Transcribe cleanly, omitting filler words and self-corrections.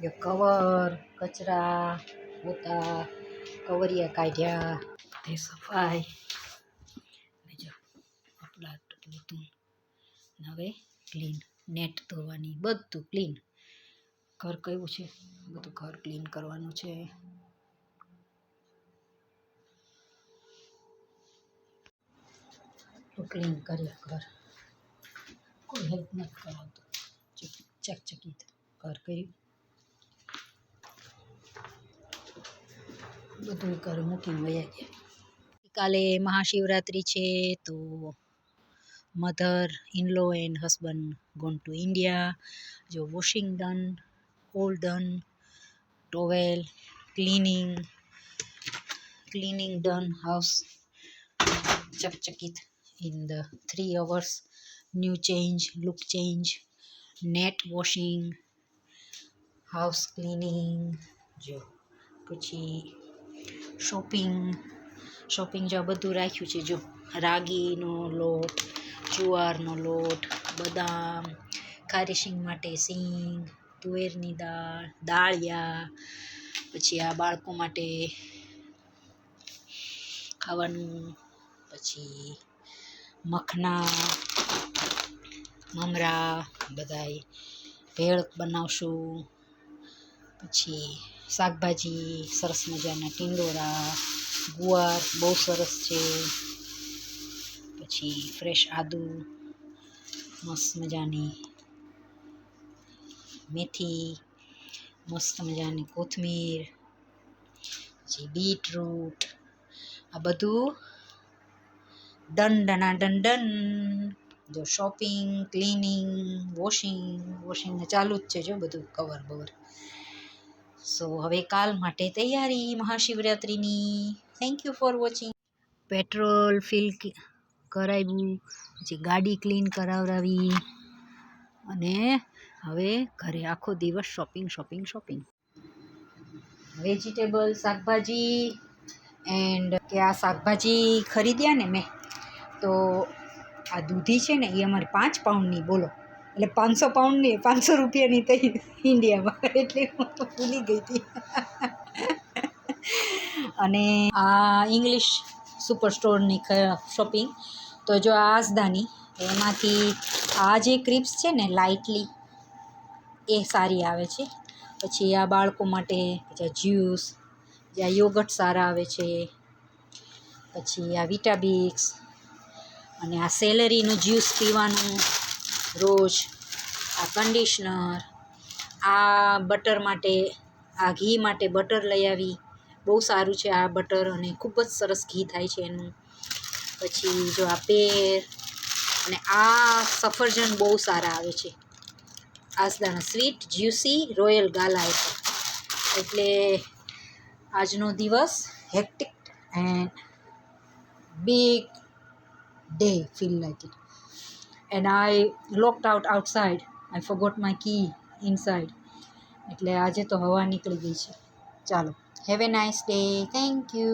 જો કવર કચરા પોતા કવરિયા કાઢ્યા તે સફાઈ જો આપણા બધું હવે ક્લીન નેટ ધોવાની બધું ક્લીન ઘર કયું છે બધું ઘર ક્લીન કરવાનું છે તો ક્લીન કરીએ ઘર કોઈ હેલ્પ નથી કરાવતું ચકચકિત ઘર કર્યું બધું ઘર મૂકીને વયા ગયા કાલે મહાશિવરાત્રિ છે તો mother in law and husband gone to India જો washing done all done towel cleaning done house chakchakit in the 3 hours new change look change net washing house cleaning જો પછી શોપિંગ જો બધું રાખ્યું છે જો રાગીનો લોટ જુવારનો લોટ બદામ ખારીશિંગ માટે સિંગ તુવેરની દાળ દાળિયા પછી આ બાળકો માટે ખાવાનું પછી મખના મમરા બધાય ભેળ બનાવશું પછી શાકભાજી સરસ મજાના ટીંડોરા ગુવાર બહુ સરસ છે પછી ફ્રેશ આદુ મસ્ત મજાની મેથી મસ્ત મજાની કોથમીર પછી બીટરૂટ આ બધું ડન જો શોપિંગ ક્લીનિંગ વોશિંગ ચાલુ જ છે જો બધું કવર બવર સો હવે કાલ માટે તૈયારી મહાશિવરાત્રિની thank you for watching petrol fill કરાવ્યું પછી ગાડી ક્લીન કરાવડાવી અને હવે ઘરે આખો દિવસ શોપિંગ વેજીટેબલ શાકભાજી એન્ડ કે આ શાકભાજી ખરીદ્યા ને મેં તો આ દૂધી છે ને એ અમારે 5 પાઉન્ડની બોલો એટલે 500 પાઉન્ડની 500 રૂપિયાની થઈ ઇન્ડિયામાં એટલે હું તો ભૂલી ગઈ હતી અને આ ઇંગ્લિશ સુપર સ્ટોરની શોપિંગ તો જો આ આસદાની એમાંથી આ જે ક્રિપ્સ છે ને લાઇટલી એ સારી આવે છે પછી આ બાળકો માટે પછી આ જ્યુસ જ્યાં યોગર્ટ સારા આવે છે પછી આ વિટાબિક્સ અને આ સેલરીનું જ્યુસ પીવાનું રોજ આ કન્ડિશનર આ બટર માટે આ ઘી માટે બટર લઈ આવી બહુ સારું છે આ બટર અને ખૂબ જ સરસ ઘી થાય છે એનું પછી જો આ પેર અને આ સફરજન બહુ સારા આવે છે આસદાના સ્વીટ જ્યુસી રોયલ ગાલા એટલે આજનો દિવસ hectic and big day feel like it and I locked out outside I forgot my key inside એટલે આજે તો હવા નીકળી ગઈ છે ચાલો have a nice day thank you